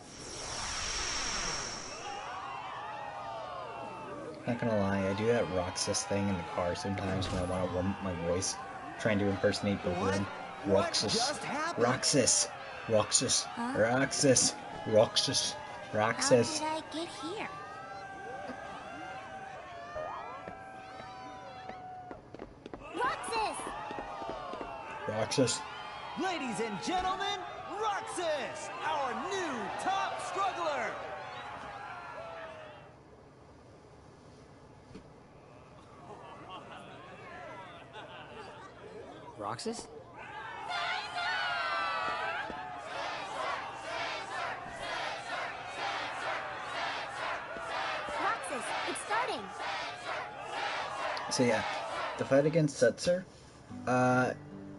Not gonna lie, I do that Roxas thing in the car sometimes when I want to warm up my voice, trying to impersonate both of them. Roxas, Roxas, Roxas, Roxas, Roxas, Roxas. How did I get here? Roxas! Roxas. Ladies and gentlemen, Roxas, our new top struggler! Roxas? Roxas, it's starting. So yeah, the fight against Setzer,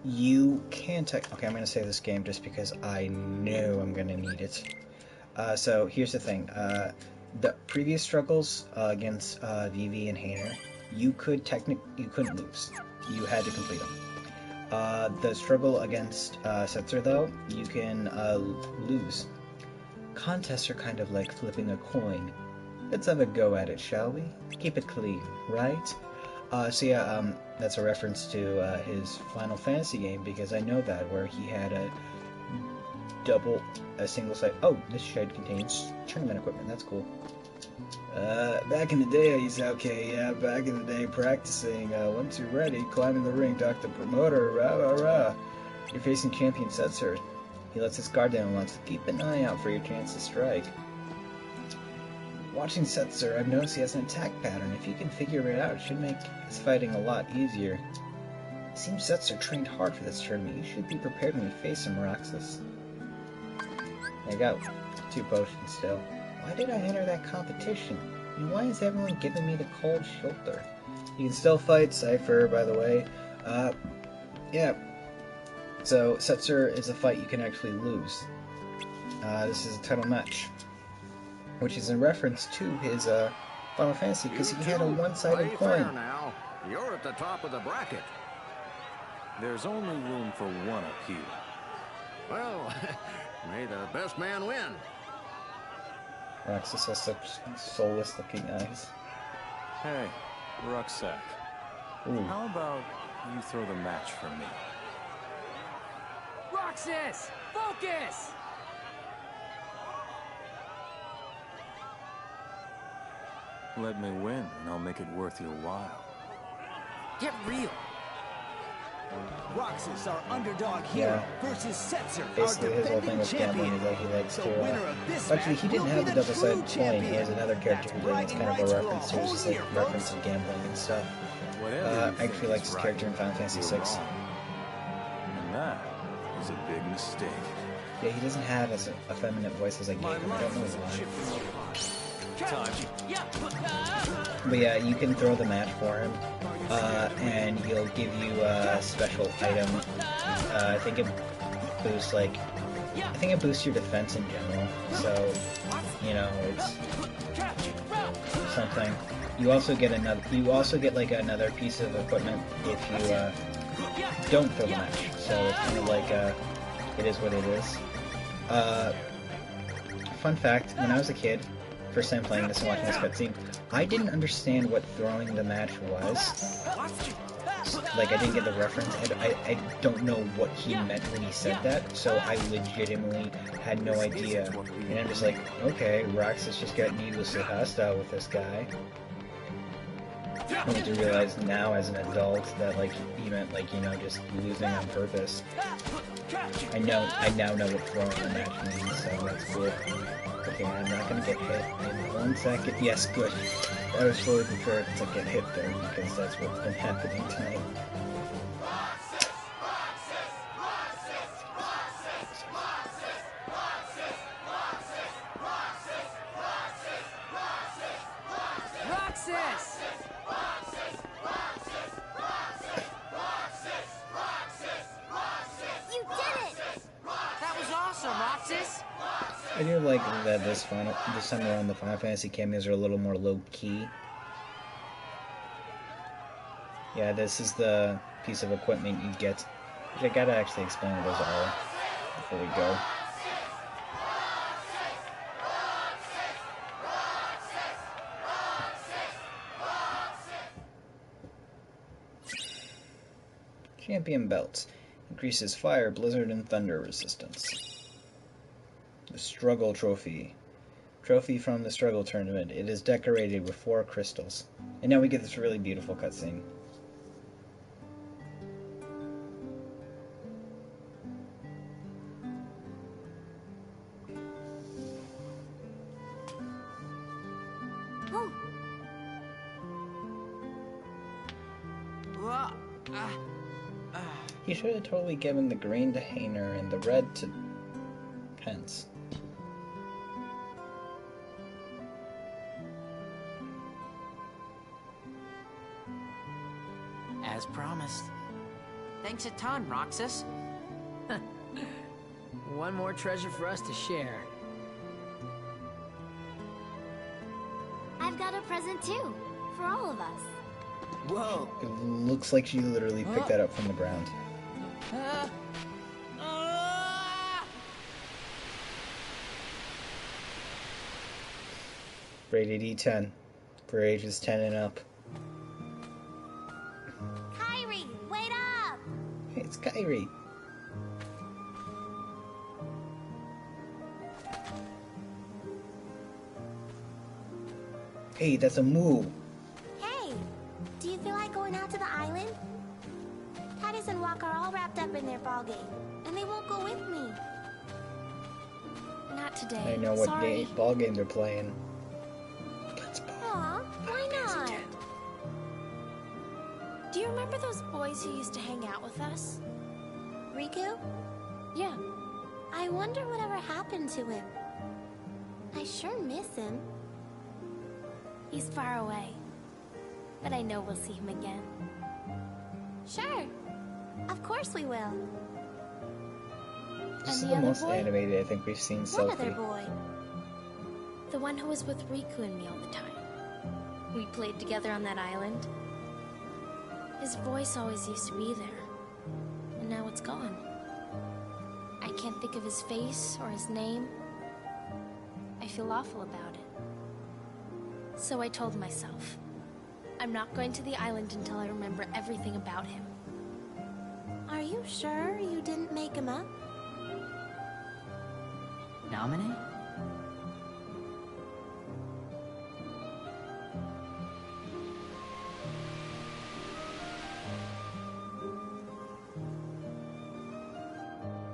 you can okay, I'm gonna save this game just because I know I'm gonna need it. So here's the thing, the previous struggles against Vivi and Hayner, you couldn't lose. You had to complete them. The struggle against Setzer, though, you can lose. Contests are kind of like flipping a coin. Let's have a go at it, shall we? Keep it clean, right? So yeah, that's a reference to his Final Fantasy game, because I know that, where he had a single site. Oh, this shed contains tournament equipment, that's cool. Back in the day, back in the day, practicing. Once you're ready, climb in the ring, talk to promoter, rah rah rah. You're facing champion Setzer. He lets his guard down and wants to keep an eye out for your chance to strike. Watching Setzer, I've noticed he has an attack pattern. If you can figure it out, it should make his fighting a lot easier. It seems Setzer trained hard for this tournament. You should be prepared when you face him, Roxas. I got 2 potions still. Why did I enter that competition? And why is everyone giving me the cold shoulder? You can still fight Cypher, by the way. Yeah. So, Setzer is a fight you can actually lose. This is a title match, which is in reference to his Final Fantasy, because he had a one-sided coin. Now. You're at the top of the bracket. There's only room for one up here. Well, may the best man win. Roxas has such soulless-looking eyes. Hey, Rucksack. Ooh. How about you throw the match for me? Roxas! Focus! Let me win, and I'll make it worth your while. Get real. Roxas, our underdog hero, versus Setzer, basically our his whole thing defending with gambling champion. is that he likes The to winner of this actually, match he didn't will have be the the double-sided true coin. He has champion. another character who did. It's kind of a reference to his like, whole reference to gambling and stuff. I actually like his character in Final Fantasy VI. And that is a big mistake. Yeah, he doesn't have as effeminate voice as I gave him. I don't know why. But yeah, you can throw the match for him, and he'll give you a special item. I think it boosts your defense in general. So, you know, it's something. You also get like another piece of equipment if you don't throw the match. So it's kind of like it is what it is. Fun fact: when I was a kid, first time playing this and watching this cutscene, I didn't understand what throwing the match was. Like, I didn't get the reference, and I don't know what he meant when he said that, so I legitimately had no idea. And I'm just like, okay, Roxas just got needlessly hostile with this guy. Only to realize now as an adult that, like, he meant, like, you know, just losing on purpose. I now know what throwing the match means, so that's cool. Okay, I'm not gonna get hit in 1 second. Yes, good. I was fully prepared to get hit there, because that's what's been happening tonight. Roxas! I do like that this time around the Final Fantasy cameos are a little more low key. Yeah, this is the piece of equipment you get, which I gotta actually explain what those are before we go. Champion belts. Increases fire, blizzard, and thunder resistance. The Struggle Trophy. Trophy from the Struggle Tournament. It is decorated with 4 crystals. And now we get this really beautiful cutscene. He should have totally given the green to Hayner and the red to Pence. As promised. Thanks a ton, Roxas. One more treasure for us to share. I've got a present too, for all of us. Whoa. It looks like she literally picked that up from the ground. Rated E10 for ages 10 and up. Kyrie, wait up! Hey, it's Kyrie. Hey, that's a move. Hey, do you feel like going out to the island? Titus and Walk are all wrapped up in their ball game, and they won't go with me. Not today. I know what ball game they're playing. Aw, why not? Do you remember those boys who used to hang out with us? Riku? Yeah. I wonder whatever happened to him. I sure miss him. He's far away, but I know we'll see him again. Sure. Of course we will. This is And the other most boy? animated I think we've seen so What far. other boy? The one who was with Riku and me all the time. We played together on that island. His voice always used to be there, and now it's gone. I can't think of his face or his name. I feel awful about it. So I told myself, I'm not going to the island until I remember everything about him. Are you sure you didn't make him up? Nominate?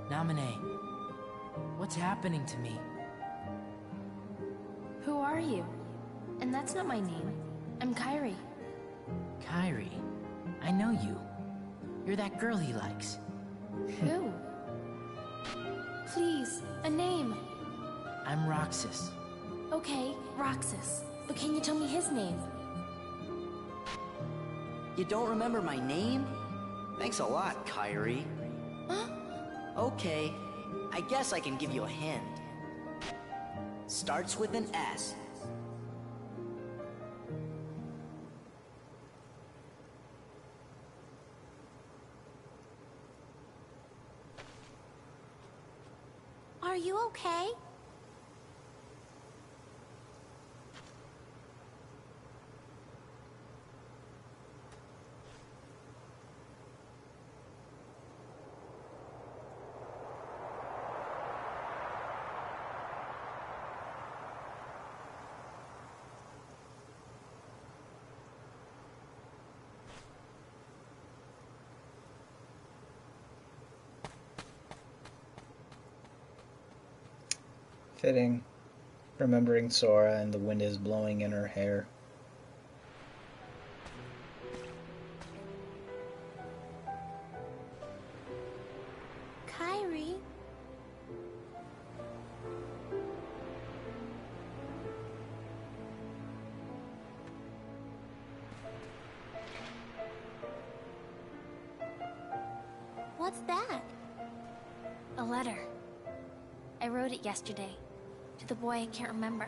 Nominate. What's happening to me? Who are you? And that's not my name. I'm Kyrie. Kyrie. I know you. You're that girl he likes. Who? Please, a name. I'm Roxas. Okay, Roxas. But can you tell me his name? You don't remember my name? Thanks a lot, Kyrie. Huh? Okay, I guess I can give you a hint. Starts with an S. Are you okay? Fitting. Remembering Sora and the wind is blowing in her hair. Kyrie? What's that? A letter. I wrote it yesterday. To the boy I can't remember.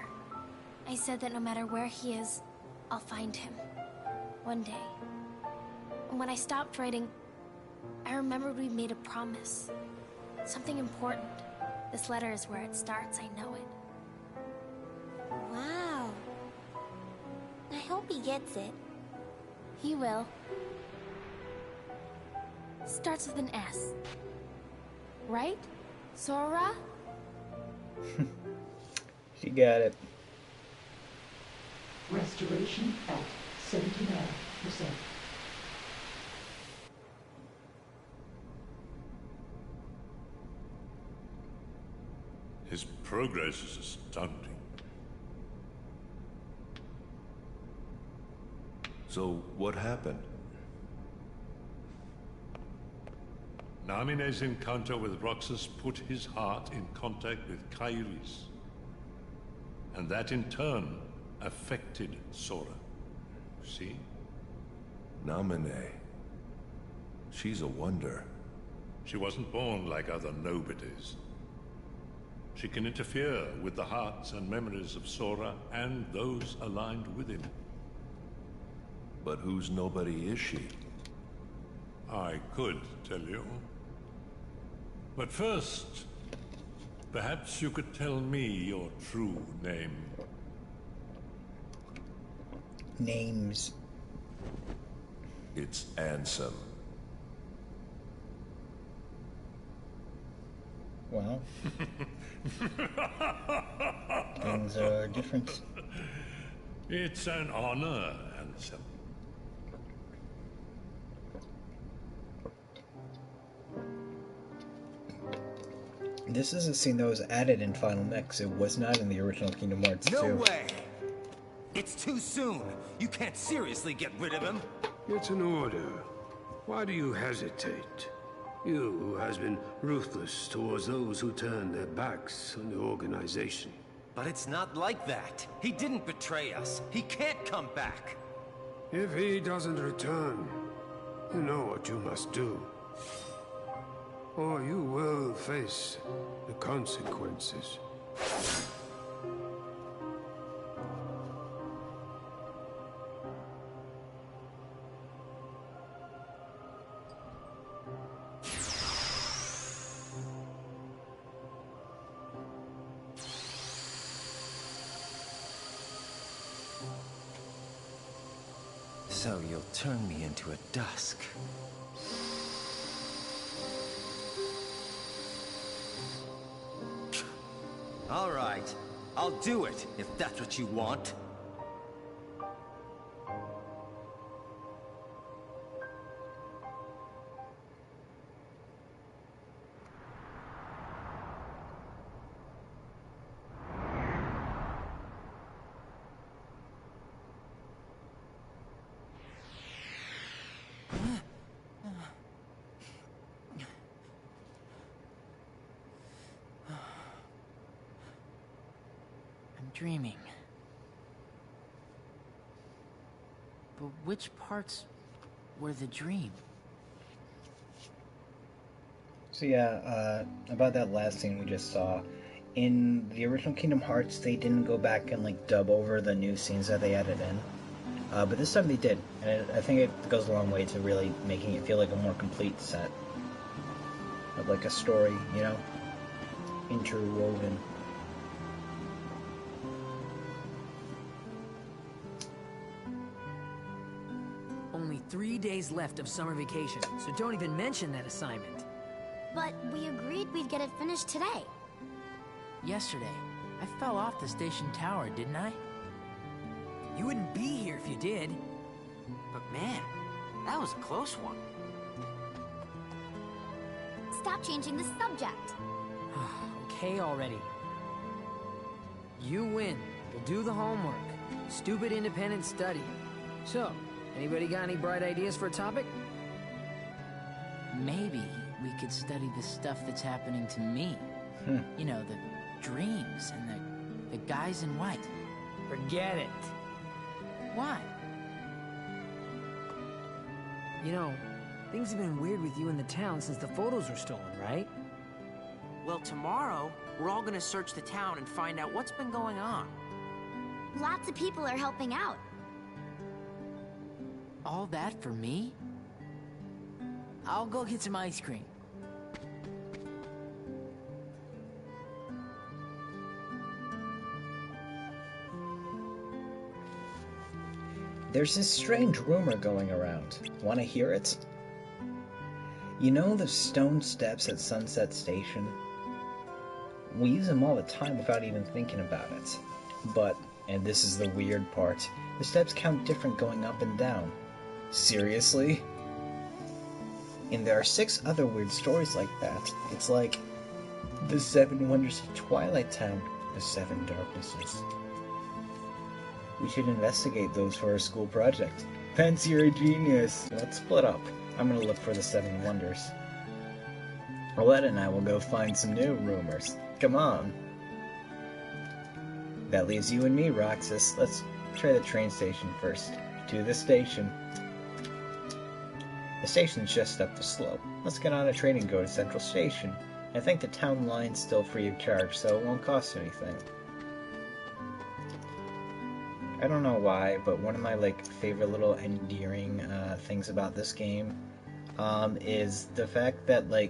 I said that no matter where he is, I'll find him. One day. And when I stopped writing, I remembered we made a promise. Something important. This letter is where it starts, I know it. Wow. I hope he gets it. He will. Starts with an S. Right? Sora? She got it. Restoration at 79%. His progress is astounding. So, what happened? Namine's encounter with Roxas put his heart in contact with Kairi's. And that in turn affected Sora. See? Namine. She's a wonder. She wasn't born like other nobodies. She can interfere with the hearts and memories of Sora and those aligned with him. But whose nobody is she? I could tell you. But first, perhaps you could tell me your true name. Names. It's Ansem. Well, things are different. It's an honor, Ansem. This is a scene that was added in Final Mix. It was not in the original Kingdom Hearts 2. No way! It's too soon. You can't seriously get rid of him. It's an order. Why do you hesitate? You who has been ruthless towards those who turn their backs on the organization. But it's not like that. He didn't betray us. He can't come back. If he doesn't return, you know what you must do. Or you will face the consequences. So you'll turn me into a dusk. All right, I'll do it, if that's what you want. Dreaming. But which parts were the dream? So yeah, about that last scene we just saw, in the original Kingdom Hearts, they didn't go back and like dub over the new scenes that they added in. But this time they did, and I think it goes a long way to really making it feel like a more complete set of like a story, you know, interwoven. Only 3 days left of summer vacation, so don't even mention that assignment. But we agreed we'd get it finished today. Yesterday, I fell off the station tower, didn't I? You wouldn't be here if you did. But man, that was a close one. Stop changing the subject. Okay already. You win. You'll do the homework. Stupid independent study. So, anybody got any bright ideas for a topic? Maybe we could study the stuff that's happening to me. You know, the dreams and the guys in white. Forget it. Why? You know, things have been weird with you in the town since the photos were stolen, right? Well, tomorrow, we're all gonna search the town and find out what's been going on. Lots of people are helping out. All that for me? I'll go get some ice cream. There's this strange rumor going around. Want to hear it? You know the stone steps at Sunset Station? We use them all the time without even thinking about it. But, and this is the weird part, the steps count different going up and down. Seriously? And there are 6 other weird stories like that. It's like the 7 wonders of Twilight Town, the 7 darknesses. We should investigate those for our school project. Pence, you're a genius! Let's split up. I'm gonna look for the 7 wonders. Roulette and I will go find some new rumors. Come on! That leaves you and me, Roxas. Let's try the train station first. To the station. The station's just up the slope. Let's get on a train and go to Central Station. I think the town line's still free of charge, so it won't cost anything. I don't know why, but one of my favorite little endearing things about this game is the fact that the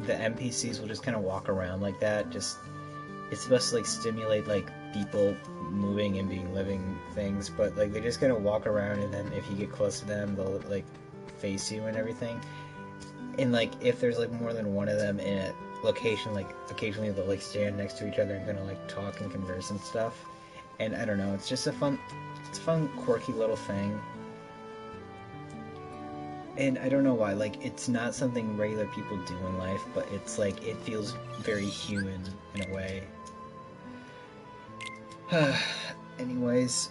NPCs will just kind of walk around like that. Just it's supposed to stimulate people moving and being living things, but they just kind of walk around, and then if you get close to them, they'll face you and everything. And if there's more than one of them in a location, occasionally they'll stand next to each other and kind of talk and converse and stuff. And I don't know, it's just a fun, quirky little thing. And I don't know why, it's not something regular people do in life, but it's it feels very human in a way. Anyways,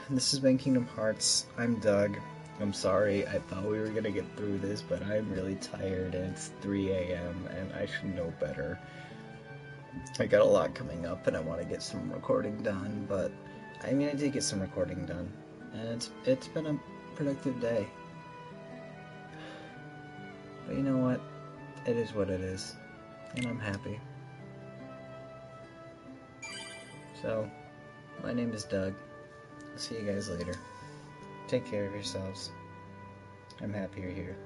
this has been Kingdom Hearts. I'm Doug. I'm sorry, I thought we were gonna get through this, but I'm really tired and it's 3 a.m. and I should know better. I got a lot coming up and I want to get some recording done, but I did get some recording done, and it's been a productive day. But you know what? It is what it is, and I'm happy. So, my name is Doug. I'll see you guys later. Take care of yourselves. I'm happy you're here.